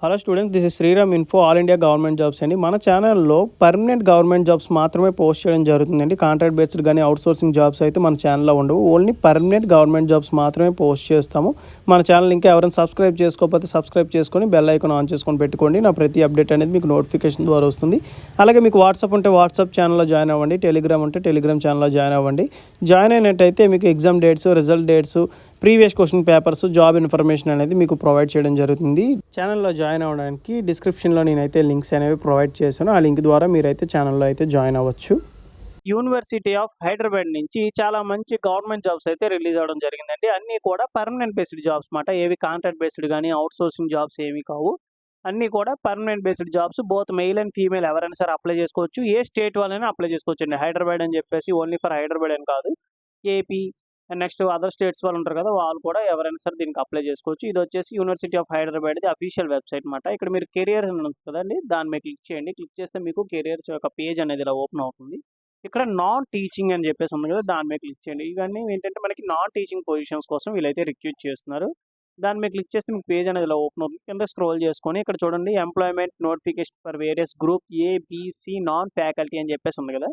Hello students, this is Sriram info all India government jobs అండి. మన ఛానల్లో పర్మనెంట్ గవర్నమెంట్ జాబ్స్ మాత్రమే పోస్ట్ చేయడం జరుగుతుందండి. కాంట్రాక్ట్ బేస్డ్ కానీ అవుట్సోర్సింగ్ జాబ్స్ అయితే మన ఛానల్లో ఉండవు. ఓన్లీ పర్మనెంట్ గవర్నమెంట్ జాబ్స్ మాత్రమే పోస్ట్ చేస్తాము. మన ఛానల్ ఇంకా ఎవరైనా సబ్స్క్రైబ్ చేసుకోకపోతే సబ్స్క్రైబ్ చేసుకొని బెల్ ఐకాన్ ఆన్ చేసుకొని పెట్టుకోండి. నా ప్రతి అప్డేట్ అనేది మీకు నోటిఫికేషన్ ద్వారా వస్తుంది. అలాగే మీకు వాట్సాప్ ఉంటే వాట్సాప్ ఛానల్లో జాయిన్ అవ్వండి. టెలిగ్రామ్ ఉంటే టెలిగ్రామ్ ఛానల్లో జాయిన్ అవ్వండి. జాయిన్ అయినట్టయితే మీకు exam dates, result dates, previous question papers, job information అనేది మీకు ప్రొవైడ్ చేయడం జరుగుతుంది. ఛానల్లో జాయిన్ అవ్వడానికి డిస్క్రిప్షన్లో నేనైతే లింక్స్ అనేవి ప్రొవైడ్ చేశాను. ఆ లింక్ ద్వారా మీరైతే ఛానల్లో అయితే జాయిన్ అవ్వచ్చు. యూనివర్సిటీ ఆఫ్ హైదరాబాద్ నుంచి చాలా మంచి గవర్నమెంట్ జాబ్స్ అయితే రిలీజ్ అవ్వడం జరిగిందండి. అన్నీ కూడా పర్మనెంట్ బేస్డ్ జాబ్స్ మాట. ఏవి కాంట్రాక్ట్ బేస్డ్ కానీ అవుట్సోర్సింగ్ జాబ్స్ ఏమి కావు. అన్నీ కూడా permanent based jobs. Both male and female ఎవరైనా సరే అప్లై చేసుకోవచ్చు. ఏ స్టేట్ వాళ్ళైనా అప్లై చేసుకోవచ్చు అండి. హైదరాబాద్ అని చెప్పేసి ఓన్లీ ఫర్ హైదరాబాద్ అని కాదు, ఏపీ నెక్స్ట్ అదర్ స్టేట్స్ వాళ్ళు ఉంటారు కదా, వాళ్ళు కూడా ఎవరైనా సరే దీనికి అప్లై చేసుకోవచ్చు. ఇది వచ్చేసి university of Hyderabad official website మాట. ఇక్కడ మీరు కెరియర్స్ అని ఉంటుంది కదండి, దాని మీద క్లిక్ చేయండి. క్లిక్ చేస్తే మీకు కెరియర్స్ యొక్క పేజ్ అనేది ఇలా ఓపెన్ అవుతుంది. ఇక్కడ నాన్ టీచింగ్ అని చెప్పేసి ఉంది కదా, దాని మీద క్లిక్ చేయండి. ఇవన్నీ ఏంటంటే మనకి నాన్ టీచింగ్ పొజిషన్స్ కోసం వీళ్ళైతే రిక్రూట్ చేస్తున్నారు. దాని మీద క్లిక్ చేస్తే మీకు పేజ్ అనేది ఇలా ఓపెన్ అవుతుంది. కింద స్క్రోల్ చేసుకొని ఇక్కడ చూడండి, employment notification for various group ABC non faculty అని చెప్పేసి ఉంది కదా,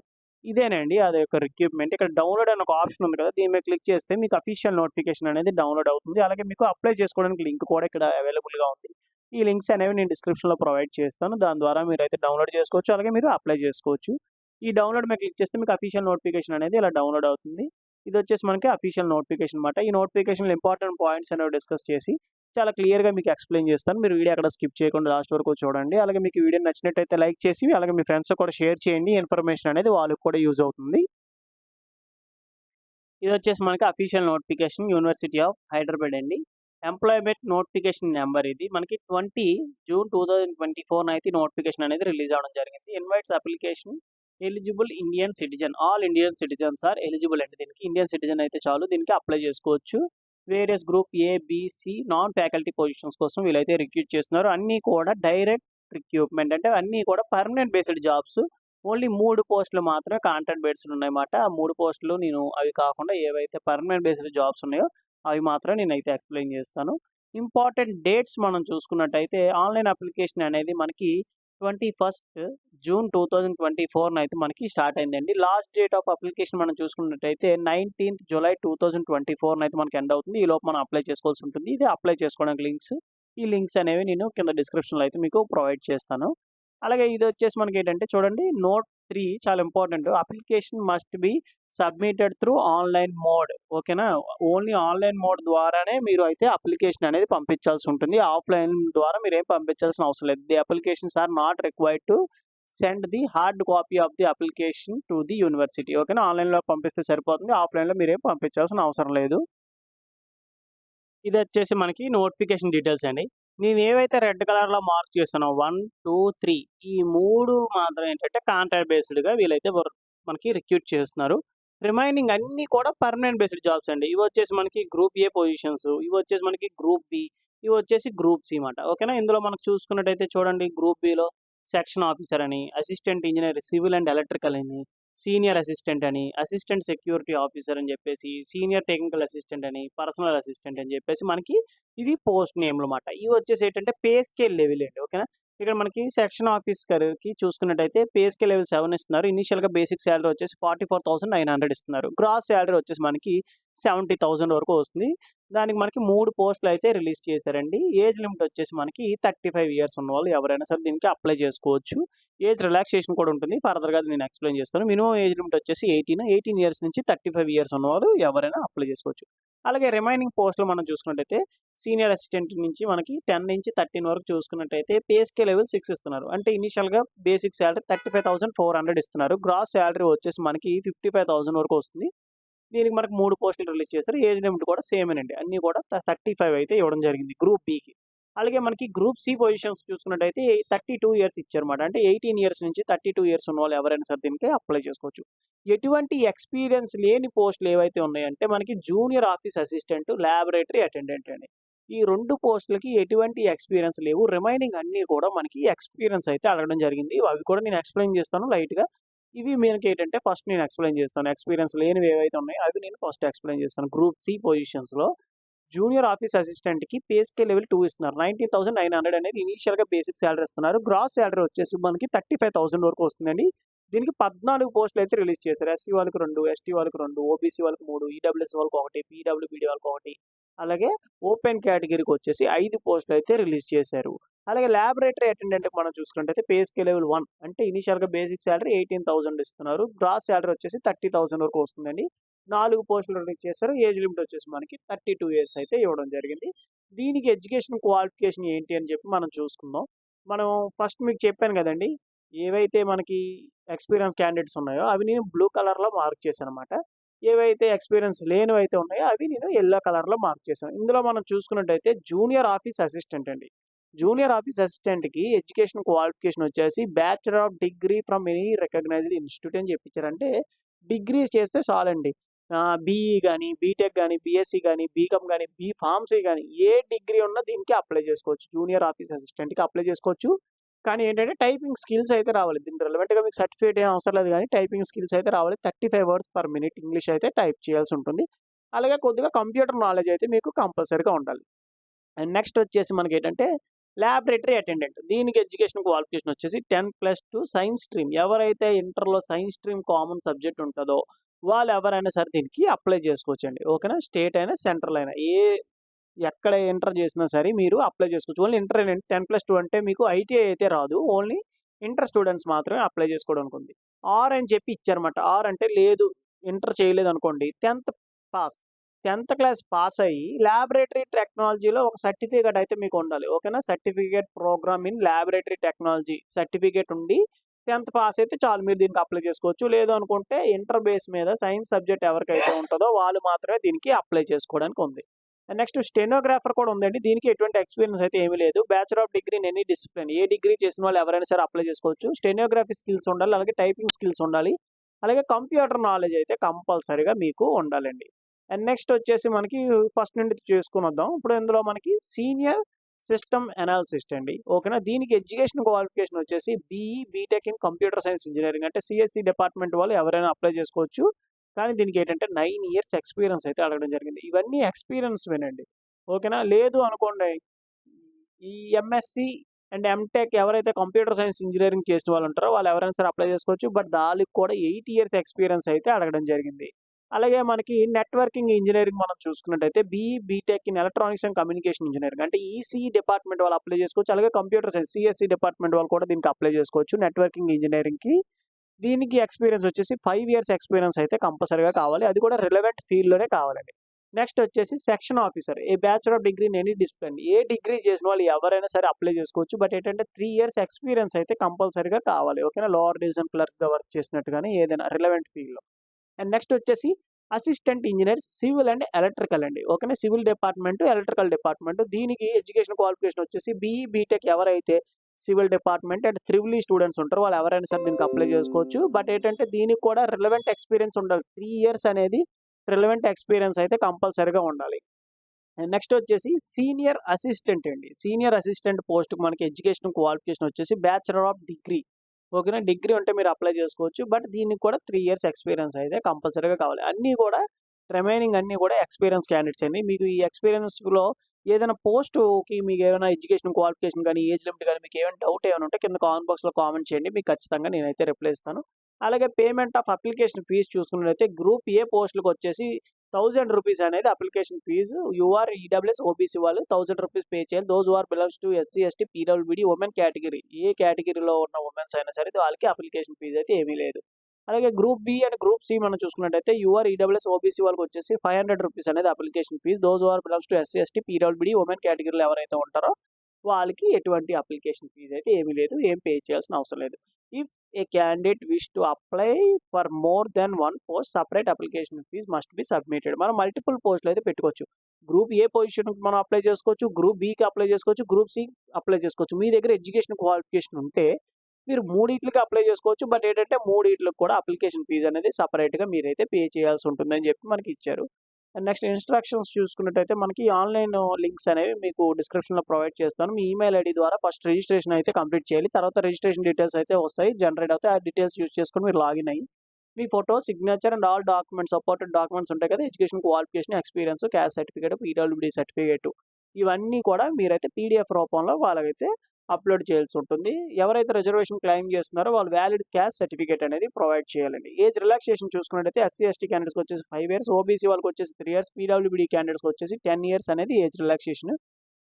ఇదేనండి అది యొక్క రిక్రూట్మెంట్. ఇక్కడ డౌన్లోడ్ అని ఒక ఆప్షన్ ఉంది కదా, దీని మీద క్లిక్ చేస్తే మీకు అఫీషియల్ నోటిఫికేషన్ అనేది డౌన్లోడ్ అవుతుంది. అలాగే మీకు అప్లై చేసుకోవడానికి లింక్ కూడా ఇక్కడ అవైలబుల్గా ఉంది. ఈ లింక్స్ అనేవి నేను డిస్క్రిప్షన్లో ప్రొవైడ్ చేస్తాను. దాని ద్వారా మీరు అయితే డౌన్లోడ్ చేసుకోవచ్చు, అలాగే మీరు అప్లై చేసుకోవచ్చు. ఈ డౌన్లోడ్ మీద క్లిక్ చేస్తే మీకు అఫీషియల్ నోటిఫికేషన్ అనేది ఇలా డౌన్లోడ్ అవుతుంది. ఇది వచ్చేసి మనకి అఫీషియల్ నోటిఫికేషన్ అనమాట. ఈ నోటిఫికేషన్లో ఇంపార్టెంట్ పాయింట్స్ అనేవి డిస్కస్ చేసి చాలా క్లియర్గా మీకు ఎక్స్ప్లెయిన్ చేస్తాను. మీరు వీడియో అక్కడ స్కిప్ చేయకుండా లాస్ట్ వరకు చూడండి. అలాగే మీకు వీడియో నచ్చినట్టయితే లైక్ చేసి అలాగే మీ ఫ్రెండ్స్ కూడా షేర్ చేయండి. ఇన్ఫర్మేషన్ అనేది వాళ్ళకి కూడా యూజ్ అవుతుంది. ఇది వచ్చేసి మనకి official notification university of Hyderabad అండి. ఎంప్లాయ్మెంట్ నోటిఫికేషన్ నెంబర్ ఇది మనకి 20 జూన్ 2024 అయితే నోటిఫికేషన్ అనేది రిలీజ్ అవ్వడం జరిగింది. Invites application eligible Indian citizen, all Indian citizens are eligible అండి. దీనికి ఇండియన్ సిటిజన్ అయితే చాలు, దీనికి అప్లై చేసుకోవచ్చు. Various group ABC non faculty positions కోసం వీళ్ళైతే రిక్రూట్ చేస్తున్నారు. అన్నీ కూడా డైరెక్ట్ రిక్రూట్మెంట్, అంటే అన్నీ కూడా పర్మనెంట్ బేస్డ్ జాబ్స్. ఓన్లీ 3 పోస్టులు మాత్రమే కాంట్రాక్ట్ బేస్డ్ ఉన్నాయన్నమాట. ఆ 3 పోస్టులు నేను అవి కాకుండా ఏవైతే పర్మనెంట్ బేస్డ్ జాబ్స్ ఉన్నాయో అవి మాత్రం నేనైతే ఎక్స్ప్లెయిన్ చేస్తాను. ఇంపార్టెంట్ డేట్స్ మనం చూసుకున్నట్టయితే ఆన్లైన్ అప్లికేషన్ అనేది మనకి 21 జూన్ 2024 అయితే మనకి స్టార్ట్ అయిందండి. లాస్ట్ డేట్ ఆఫ్ అప్లికేషన్ మనం చూసుకున్నట్టయితే 19th జూలై 2024 అయితే మనకి ఎండ్ అవుతుంది. ఈ లోపు మనం అప్లై చేసుకోవాల్సి ఉంటుంది. ఇది అప్లై చేసుకోవడానికి లింక్స్. ఈ లింక్స్ అనేవి నేను కింద డిస్క్రిప్షన్లో అయితే మీకు ప్రొవైడ్ చేస్తాను. అలాగే ఇది వచ్చేసి మనకి ఏంటంటే చూడండి, నోట్ 3 చాలా important. Application must be submitted through online mode. ఓకేనా, ఓన్లీ ఆన్లైన్ మోడ్ ద్వారానే మీరు అయితే అప్లికేషన్ అనేది పంపించాల్సి ఉంటుంది. ఆఫ్లైన్ ద్వారా మీరు ఏం పంపించాల్సిన అవసరం లేదు. The applications are not required to send the hard copy of the application to the university. ఓకేనా, ఆన్లైన్లో పంపిస్తే సరిపోతుంది, ఆఫ్లైన్లో మీరేం పంపించాల్సిన అవసరం లేదు. ఇది వచ్చేసి మనకి నోటిఫికేషన్ డీటెయిల్స్ అండి. నేను ఏవైతే రెడ్ కలర్లో మార్క్ చేస్తానో 1, 2, 3 ఈ 3 మాత్రం ఏంటంటే కాంట్రాక్ట్ బేస్డ్గా వీళ్ళైతే మనకి రిక్రూట్ చేస్తున్నారు. రిమైనింగ్ అన్నీ కూడా పర్మనెంట్ బేస్డ్ జాబ్స్ అండి. ఇవి వచ్చేసి మనకి గ్రూప్ ఏ పొజిషన్స్, ఇవి వచ్చేసి మనకి గ్రూప్ బి, ఇవి వచ్చేసి గ్రూప్ సి మాట. ఓకేనా, ఇందులో మనకు చూసుకున్నట్టయితే చూడండి, గ్రూప్ బిలో సెక్షన్ ఆఫీసర్ అని, assistant engineer civil and electrical అని, సీనియర్ అసిస్టెంట్ అని, అసిస్టెంట్ సెక్యూరిటీ ఆఫీసర్ అని చెప్పేసి, సీనియర్ టెక్నికల్ అసిస్టెంట్ అని, పర్సనల్ అసిస్టెంట్ అని చెప్పేసి మనకి ఇవి పోస్ట్ నేమ్లు అన్నమాట. ఇవి వచ్చేసి ఏంటంటే పే స్కేల్ లెవెల్ అండి. ఓకేనా, ఇక్కడ మనకి సెక్షన్ ఆఫీసర్కి చూసుకున్నట్టయితే పే స్కేల్ లెవెల్ 7 ఇస్తున్నారు. ఇనిషియల్గా బేసిక్ శాలరీ వచ్చేసి 44,900 ఇస్తున్నారు. గ్రాస్ శాలరీ వచ్చేసి మనకి 70,000 వరకు వస్తుంది. దానికి మనకి 3 పోస్టులు అయితే రిలీజ్ చేశారండి. ఏజ్ లిమిట్ వచ్చేసి మనకి 35 ఇయర్స్ ఉన్న వాళ్ళు ఎవరైనా సరే దీనికి అప్లై చేసుకోవచ్చు. ఏజ్ రిలాక్సేషన్ కూడా ఉంటుంది. ఫర్దర్గా నేను ఎక్స్ప్లెయిన్ చేస్తాను. మినిమం ఏజ్ లిమిట్ వచ్చేసి 18 ఇయర్స్ నుంచి 35 ఇయర్స్ ఉన్నవారు ఎవరైనా అప్లై చేసుకోవచ్చు. అలాగే రిమైనింగ్ పోస్టులు మనం చూసుకున్నట్టయితే సీనియర్ అసిస్టెంట్ నుంచి మనకి 10 నుంచి 13 వరకు చూసుకున్నట్టయితే పే స్కేల్ లెవెల్ 6 ఇస్తున్నారు. అంటే ఇనిషియల్గా బేసిక్ శాలరీ 35,400 ఇస్తున్నారు. గ్రాస్ శాలరీ వచ్చేసి మనకి 55,000 వరకు వస్తుంది. దీనికి మనకు 3 పోస్టులు రిలీజ్ చేశారు. ఏజ్ లిమిట్ కూడా సేమేనండి. అన్నీ కూడా 35 అయితే ఇవ్వడం జరిగింది గ్రూప్ బికి. అలాగే మనకి గ్రూప్ సి పొజిషన్స్ చూసుకున్నట్టయితే 32 ఇయర్స్ ఇచ్చారన్నమాట. అంటే 18 ఇయర్స్ నుంచి 32 ఇయర్స్ ఉన్న వాళ్ళు ఎవరైనా సరే దీనికి అప్లై చేసుకోవచ్చు. ఎటువంటి ఎక్స్పీరియన్స్ లేని పోస్టులు ఏవైతే ఉన్నాయంటే మనకి junior office assistant, laboratory attendant అండి. ఈ 2 పోస్టులకి ఎటువంటి ఎక్స్పీరియన్స్ లేవు. రిమైనింగ్ అన్నీ కూడా మనకి ఎక్స్పీరియన్స్ అయితే అడగడం జరిగింది. అవి కూడా నేను ఎక్స్ప్లెయిన్ చేస్తాను లైట్‌గా. ఇవి మనకేంటంటే ఫస్ట్ నేను ఎక్స్ప్లెయిన్ చేస్తాను. ఎక్స్పీరియన్స్ లేనివి ఏవైతే ఉన్నాయో అవి నేను ఫస్ట్ ఎక్స్ప్లెయిన్ చేస్తాను. గ్రూప్ సి పొజిషన్స్‌లో జూనియర్ ఆఫీస్ అసిస్టెంట్‌కి పే స్కేల్ లెవెల్ 2 ఇస్తున్నారు. 19,900 అనేది ఇనీషియల్‌గా బేసిక్ సాలరీ ఇస్తున్నారు. గ్రాస్ సాలరీ వచ్చేసి మనకి 35,000 వరకు వస్తుందండి. దీనికి 14 పోస్టులయితే రిలీజ్ చేశారు. ఎస్సీ వాళ్ళకి 2, ఎస్టీ వాళ్ళకి 2, ఓబీసీ వాళ్ళకి 3, ఈడబ్ల్యూఎస్ వాళ్ళకి 1, పీడబ్ల్యూబీడీ వాళ్ళకి 1, అలాగే ఓపెన్ కేటగిరీకి వచ్చేసి 5 పోస్టులయితే రిలీజ్ చేశారు. అలాగే లాబొరేటరీ అటెండెంట్‌కి మనం చూసుకున్నట్టయితే పే స్కేల్ లెవెల్ 1 అంటే ఇనీషియల్‌గా బేసిక్ సాలరీ 18,000 ఇస్తున్నారు. గ్రాస్ సాలరీ వచ్చేసి 30,000 వరకు వస్తుందండి. 4 పోస్టులు రిలీజ్ చేశారు. ఏజ్ లిమిట్ వచ్చేసి మనకి 32 ఇయర్స్ అయితే ఇవ్వడం జరిగింది. దీనికి ఎడ్యుకేషన్ క్వాలిఫికేషన్ ఏంటి అని చెప్పి మనం చూసుకుందాం. మనం ఫస్ట్ మీకు చెప్పాను గదండీ! ఏవైతే మనకి ఎక్స్‌పీరియన్స్ క్యాండిడేట్స్ ఉన్నాయో అవి నేను బ్లూ కలర్‌లో మార్క్ చేశాననమాట. ఏవైతే ఎక్స్‌పీరియన్స్ లేనివైతే ఉన్నాయో అవి నేను యెల్లో కలర్‌లో మార్క్ చేశాను. ఇందులో మనం చూసుకున్నట్టయితే జూనియర్ ఆఫీస్ అసిస్టెంట్ అండి. జూనియర్ ఆఫీస్ అసిస్టెంట్‌కి ఎడ్యుకేషన్ క్వాలిఫికేషన్ వచ్చేసి bachelor of degree from any recognised institute అని చెప్పించారు. అంటే డిగ్రీ చేస్తే చాలండి. బీఈ గాని, బీటెక్ గాని, బీఎస్సీ గాని, బీకామ్ గాని, బీఫార్మసీ గాని ఏ డిగ్రీ ఉన్నా దీనికి అప్లై చేసుకోవచ్చు. జూనియర్ ఆఫీస్ అసిస్టెంట్‌కి అప్లై చేసుకోవచ్చు. కానీ ఏంటంటే టైపింగ్ స్కిల్స్ అయితే రావాలి. దీనికి రిలవెంట్‌గా మీకు సర్టిఫికేట్ ఏం అవసరం లేదు గానీ టైపింగ్ స్కిల్స్ అయితే రావాలి. 35 వర్డ్స్ పర్ మినిట్ ఇంగ్లీష్ అయితే టైప్ చేయాల్సి ఉంటుంది. అలాగే కొద్దిగా కంప్యూటర్ నాలెడ్జ్ అయితే మీకు కంపల్సరీగా ఉండాలి. అండ్ నెక్స్ట్ వచ్చేసి మనకేంటంటే లాబొరేటరీ అటెండెంట్. దీనికి ఎడ్యుకేషన్ క్వాలిఫికేషన్ వచ్చేసి 10+2 సైన్స్ స్ట్రీమ్. ఎవరైతే ఇంటర్‌లో సైన్స్ స్ట్రీమ్ కామన్ సబ్జెక్ట్ ఉంటదో వాళ్ళు ఎవరైనా సరే దీనికి అప్లై చేసుకోవచ్చండి. ఓకేనా? స్టేట్ అయినా, సెంట్రల్ అయినా ఎక్కడ ఇంటర్ చేసినా సరే మీరు అప్లై చేసుకోవచ్చు. ఓన్లీ ఇంటరేనండి. 10+2 అంటే మీకు ఐటీఐ అయితే రాదు. ఓన్లీ ఇంటర్ స్టూడెంట్స్ మాత్రమే అప్లై చేసుకోవడానికి ఉంది. ఆర్ అని చెప్పి ఇచ్చారన్నమాట. ఆర్ అంటే లేదు ఇంటర్ చేయలేదనుకోండి 10థ్ పాస్. 10థ్ క్లాస్ పాస్ అయ్యి లాబొరేటరీ టెక్నాలజీలో ఒక సర్టిఫికేట్ అయితే మీకు ఉండాలి. ఓకేనా? Certificate programme in laboratory technology certificate ఉండి 10థ్ పాస్ అయితే చాలు మీరు దీనికి అప్లై చేసుకోవచ్చు. లేదు అనుకుంటే ఇంటర్ బేస్ మీద సైన్స్ సబ్జెక్ట్ ఎవరికైతే ఉంటదో వాళ్ళు మాత్రమే దీనికి అప్లై చేసుకోవడానికి ఉంది. నెక్స్ట్ స్టెనోగ్రాఫర్ కూడా ఉందండి. దీనికి ఎటువంటి ఎక్స్‌పీరియన్స్ అయితే ఏమీ లేదు. Bachelor of degree in any discipline. A degree చేసిన వాళ్ళు ఎవరైనా సరే అప్లై చేసుకోవచ్చు. స్టెనోగ్రఫీ స్కిల్స్ ఉండాలి. అలాగే టైపింగ్ స్కిల్స్ ఉండాలి. అలాగే కంప్యూటర్ నాలెడ్జ్ అయితే కంపల్సరీగా మీకు ఉండాలండి. అండ్ నెక్స్ట్ వచ్చేసి మనకి ఫస్ట్ నుండి చేసుకొనొద్దాం. ఇప్పుడు ఇందులో మనకి సీనియర్ సిస్టమ్ అనాలిసిస్ట్ అండి. ఓకేనా? దీనికి ఎడ్యుకేషన్ క్వాలిఫికేషన్ వచ్చేసి BE, BTech in computer science engineering అంటే సీఎస్‌సి డిపార్ట్‌మెంట్ వాళ్ళు ఎవరైనా అప్లై చేసుకోవచ్చు. కానీ దీనికేంటంటే 9 ఇయర్స్ ఎక్స్‌పీరియన్స్ అయితే అడగడం జరిగింది. ఇవన్నీ ఎక్స్‌పీరియన్స్‌వేనండి. ఓకేనా? లేదు అనుకోండి ఈ ఎంఎస్‌సి అండ్ ఎంటెక్ ఎవరైతే కంప్యూటర్ సైన్స్ ఇంజినీరింగ్ చేసిన వాళ్ళుంటారో వాళ్ళు ఎవరైనా సరే అప్లై చేసుకోవచ్చు. బట్ దానికి కూడా 8 ఇయర్స్ ఎక్స్‌పీరియన్స్ అయితే అడగడం జరిగింది. అలాగే మనకి నెట్వర్కింగ్ ఇంజినీరింగ్ మనం చూసుకున్నట్టయితే BE, BTech in electronics and communication engineering అంటే ఈసీఈ డిపార్ట్‌మెంట్ వాళ్ళు అప్లై చేసుకోవచ్చు. అలాగే కంప్యూటర్ సైన్స్ సీఎస్‌సి డిపార్ట్‌మెంట్ వాళ్ళు కూడా దీనికి అప్లై చేసుకోవచ్చు. నెట్వర్కింగ్ ఇంజినీరింగ్‌కి దీనికి ఎక్స్‌పీరియన్స్ వచ్చేసి 5 ఇయర్స్ ఎక్స్‌పీరియన్స్ అయితే కంపల్సరీగా కావాలి. అది కూడా రిలవెంట్ ఫీల్డ్‌లోనే కావాలండి. నెక్స్ట్ వచ్చేసి section officer. A bachelor of degree in any discipline. A degree చేసిన వాళ్ళు ఎవరైనా సరే అప్లై చేసుకోవచ్చు. బట్ ఏంటంటే 3 ఇయర్స్ ఎక్స్‌పీరియన్స్ అయితే కంపల్సరీగా కావాలి. ఓకేనా? లోవర్ డివిజన్ క్లర్క్‌గా వర్క్ చేసినట్టు గాని ఏదైనా రిలవెంట్ ఫీల్డ్‌లో. అండ్ నెక్స్ట్ వచ్చేసి assistant engineer civil and electrical అండి. ఓకేనా? Civil department, electrical department. దీనికి ఎడ్యుకేషన్ క్వాలిఫికేషన్ వచ్చేసి బీఈ, బీటెక్ ఎవరైతే civil department and triple E students ఉంటారో వాళ్ళు ఎవరైనా సరే దీనికి అప్లై చేసుకోవచ్చు. బట్ ఏంటంటే దీనికి కూడా రిలవెంట్ ఎక్స్‌పీరియన్స్ ఉండాలి. 3 ఇయర్స్ అనేది రిలవెంట్ ఎక్స్‌పీరియన్స్ అయితే కంపల్సరీగా ఉండాలి. అండ్ నెక్స్ట్ వచ్చేసి సీనియర్ అసిస్టెంట్ అండి. సీనియర్ అసిస్టెంట్ పోస్ట్‌కి మనకి ఎడ్యుకేషన్ క్వాలిఫికేషన్ వచ్చేసి బ్యాచిలర్ ఆఫ్ డిగ్రీ. ఓకేనా? డిగ్రీ ఉంటే మీరు అప్లై చేసుకోవచ్చు. బట్ దీనికి కూడా 3 ఇయర్స్ ఎక్స్‌పీరియన్స్ అయితే కంపల్సరీగా కావాలి. అన్నీ కూడా రిమైనింగ్ అన్నీ కూడా ఎక్స్‌పీరియన్స్ క్యాండిడేట్స్ అండి. మీకు ఈ ఎక్స్‌పీరియన్స్‌లో ఏదైనా పోస్ట్‌కి మీకేమైనా ఎడ్యుకేషన్ క్వాలిఫికేషన్ గాని, ఏజ్ లిమిట్ గాని మీకేమైనా డౌట్ ఏమైనా ఉంటే కింద కామెంట్ బాక్స్‌లో కామెంట్ చేయండి. మీకు ఖచ్చితంగా నేనైతే రిప్లై ఇస్తాను. అలాగే పేమెంట్ ఆఫ్ అప్లికేషన్ ఫీజ్ చూసుకున్నట్లయితే గ్రూప్ ఏ పోస్ట్‌లకొచ్చేసి ₹1000 అనేది application fee. UR, EWS, OBC వాళ్ళు ₹1000 పే చేయాలి. Those who are belongs to SC, ST, PWBD, women category. ఏ కేటగిరీలో ఉన్న వుమెన్స్ అయినా సరే వాళ్ళకి అప్లికేషన్ ఫీజ్ అయితే ఏమీ లేదు. అలాగే group B and group C మనం చూసుకున్నట్టయితే యూఆర్, ఈడబ్ల్యూఎస్, ఓబీసీ వాళ్ళకొచ్చేసి ₹500 అనేది application fee. Those who are belongs to SC, ST, PWBD, women కేటగిరీలో ఎవరైతే ఉంటారో వాళ్ళకి ఎటువంటి అప్లికేషన్ ఫీజ్ అయితే ఏమీ లేదు. ఏం పే చేయాల్సిన అవసరం లేదు. If a candidate wish to apply for more than 1 post separate application fee must be submitted. మనం మల్టిపుల్ పోస్టులు అయితే పెట్టుకోవచ్చు. గ్రూప్ ఏ పొజిషన్‌కి మనం అప్లై చేసుకోవచ్చు. గ్రూప్ బికి అప్లై చేసుకోవచ్చు. గ్రూప్ సికి అప్లై చేసుకోవచ్చు. మీ దగ్గర ఎడ్యుకేషన్ క్వాలిఫికేషన్ ఉంటే మీరు మూడిట్లకి అప్లై చేసుకోవచ్చు. బట్ ఏంటంటే మూడిట్లకి కూడా అప్లికేషన్ ఫీజ్ అనేది సెపరేట్‌గా మీరైతే పే చేయాల్సి ఉంటుందని చెప్పి మనకి ఇచ్చారు. అండ్ నెక్స్ట్ ఇన్‌స్ట్రక్షన్స్ చూసుకున్నట్టయితే మనకి ఆన్‌లైన్ లింక్స్ అనేవి మీకు డిస్క్రిప్షన్‌లో ప్రొవైడ్ చేస్తాను. మీ ఈమెయిల్ ఐడీ ద్వారా ఫస్ట్ రిజిస్ట్రేషన్ అయితే కంప్లీట్ చేయాలి. తర్వాత రిజిస్ట్రేషన్ డీటెయిల్స్ అయితే వస్తాయి. జనరేట్ అవుతాయి. ఆ డీటెయిల్స్ యూజ్ చేసుకొని మీరు లాగిన్ అయ్యి మీ photo, signature and all documents, supported documents ఉంటాయి కదా! Education qualification, experience, caste certificate, పీడబ్ల్యూడీ సర్టిఫికేట్ ఇవన్నీ కూడా మీరైతే పీడీఎఫ్ రూపంలో వాళ్ళకైతే అప్‌లోడ్ చేయాల్సి ఉంటుంది. ఎవరైతే రిజర్వేషన్ క్లెయిమ్ చేస్తున్నారో వాళ్ళు వ్యాలిడ్ క్యాస్ట్ సర్టిఫికేట్ అనేది ప్రొవైడ్ చేయాలండి. ఏజ్ రిలాక్సేషన్ చూసుకున్నట్టయితే ఎస్సీ, ఎస్టీ క్యాండిడేట్స్‌కి వచ్చేసి 5 ఇయర్స్, ఓబీసీ వాళ్ళకొచ్చేసి 3 ఇయర్స్, పీడబ్ల్యూడీ క్యాండిడేట్స్‌కి వచ్చేసి 10 ఇయర్స్ అనేది age relaxation.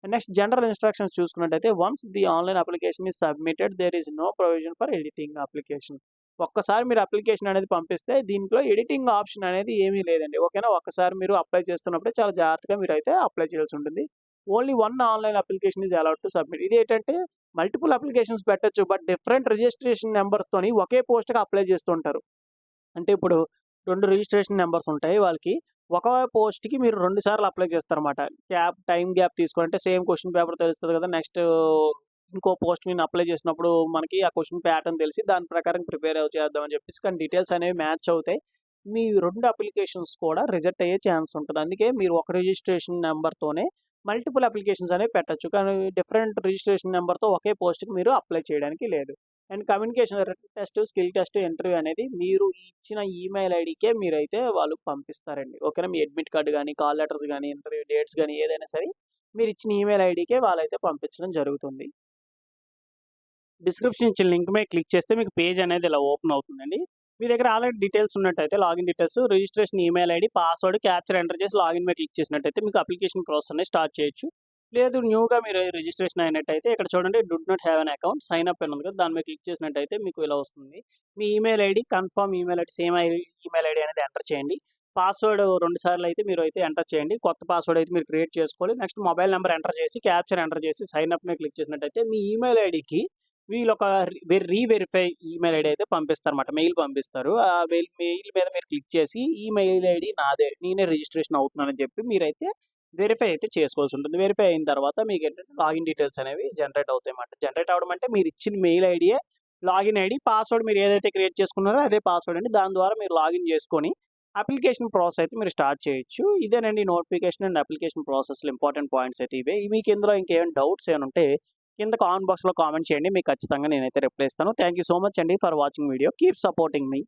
Next general instructions చూసుకున్నట్టయితే once the online application is submitted there is no provision for editing application. ఒక్కసారి మీరు అప్లికేషన్ అనేది పంపిస్తే దీంట్లో ఎడిటింగ్ ఆప్షన్ అనేది ఏమీ లేదండి. ఓకేనా? ఒక్కసారి మీరు అప్లై చేస్తున్నప్పుడే చాలా జాగ్రత్తగా మీరైతే అప్లై చేయాల్సి ఉంటుంది. Only one online application is allowed to submit. ఇదేంటంటే మల్టిపుల్ అప్లికేషన్స్ పెట్టొచ్చు. బట్ డిఫరెంట్ రిజిస్ట్రేషన్ నంబర్స్‌తోని ఒకే పోస్ట్‌కి అప్లై చేస్తుంటారు. అంటే ఇప్పుడు 2 రిజిస్ట్రేషన్ నంబర్స్ ఉంటాయి వాళ్ళకి. ఒక పోస్ట్‌కి మీరు 2 సార్లు అప్లై చేస్తారన్నమాట. టైమ్ గ్యాప్ తీసుకొని అంటే సేమ్ క్వెషన్ పేపర్ తెలుస్తది కదా! నెక్స్ట్ ఇంకో పోస్ట్ మీద అప్లై చేసినప్పుడు మనకి ఆ క్వెషన్ ప్యాటర్న్ తెలిసి దాని ప్రకారం ప్రిపేర్ చేద్దాం అని చెప్పేసి కానీ డీటెయిల్స్ అనేవి మ్యాచ్ అవుతాయి. మీ 2 అప్లికేషన్స్ కూడా రిజెక్ట్ అయ్యే ఛాన్స్ ఉంటది. అందుకే మీరు ఒక రిజిస్ట్రేషన్ నంబర్‌తోనే మల్టిపుల్ అప్లికేషన్స్ అనేవి పెట్టొచ్చు. కానీ డిఫరెంట్ రిజిస్ట్రేషన్ నంబర్‌తో ఒకే పోస్ట్‌కి మీరు అప్లై చేయడానికి లేదు. And communication written test, skill test, interview అనేది మీరు ఇచ్చిన ఈమెయిల్ ఐడీకే మీరైతే వాళ్ళు పంపిస్తారండి. ఓకేనా? మీ అడ్మిట్ కార్డ్ గాని, కాల్ లెటర్స్ గాని, ఇంటర్వ్యూ డేట్స్ గాని ఏదైనా సరే మీరిచ్చిన ఈమెయిల్ ఐడీకే వాళ్ళైతే పంపించడం జరుగుతుంది. డిస్క్రిప్షన్ ఇచ్చిన లింక్ మీద క్లిక్ చేస్తే మీకు పేజ్ అనేది ఇలా ఓపెన్ అవుతుందండి. మీ దగ్గర ఆల్రెడీ డీటెయిల్స్ ఉన్నట్టయితే login details, registration email ID, password, capture enter చేసి లాగిన్ మీద క్లిక్ చేసినట్టయితే మీకు అప్లికేషన్ ప్రాసెస్ అనేది స్టార్ట్ చేయొచ్చు. లేదు న్యూగా మీరు రిజిస్ట్రేషన్ అయినట్టయితే ఇక్కడ చూడండి do not have an account sign up అని ఉంది కదా! దాని మీద క్లిక్ చేసినట్టయితే మీకు ఇలా వస్తుంది. మీ email ID confirm email ID same email ID అనేది ఎంటర్ చేయండి. పాస్వర్డ్ 2 సార్లు అయితే మీరు అయితే ఎంటర్ చేయండి. కొత్త పాస్వర్డ్ అయితే మీరు క్రియేట్ చేసుకోవాలి. నెక్స్ట్ మొబైల్ నంబర్ ఎంటర్ చేసి క్యాప్చర్ ఎంటర్ చేసి సైన్ అప్ మీద క్లిక్ చేసినట్టయితే మీ ఈమెయిల్ ఐడీకి వీళ్ళొక రీవెరిఫై ఈమెయిల్ ఐడీ అయితే పంపిస్తారన్నమాట. మెయిల్ పంపిస్తారు. ఆ మెయిల్ మీద మీరు క్లిక్ చేసి ఈ మెయిల్ ఐడీ నాదే. నేనే రిజిస్ట్రేషన్ అవుతున్నానని చెప్పి మీరైతే వెరిఫై అయితే చేసుకోవాల్సి ఉంటుంది. వెరిఫై అయిన తర్వాత మీకేంటంటే లాగిన్ డీటెయిల్స్ అనేవి జనరేట్ అవుతాయన్నమాట. జనరేట్ అవ్వడం అంటే మీరిచ్చిన మెయిల్ ఐడీయే లాగిన్ ఐడీ. పాస్వర్డ్ మీరు ఏదైతే క్రియేట్ చేసుకున్నారో అదే పాస్వర్డ్ అండి. దాని ద్వారా మీరు లాగిన్ చేసుకొని అప్లికేషన్ ప్రాసెస్ అయితే మీరు స్టార్ట్ చేయొచ్చు. ఇదేనండి నోటిఫికేషన్ అండ్ అప్లికేషన్ ప్రాసెస్‌లో ఇంపార్టెంట్ పాయింట్స్ అయితే ఇవే. మీకు ఇందులో ఇంకేమైనా డౌట్స్ ఏమైనా ఉంటే కింద కామెంట్ బాక్స్‌లో కామెంట్ చేయండి. మీకు ఖచ్చితంగా నేనైతే రిప్లై ఇస్తాను. థాంక్ యూ సో మచ్ అండి for watching video. Keep supporting me.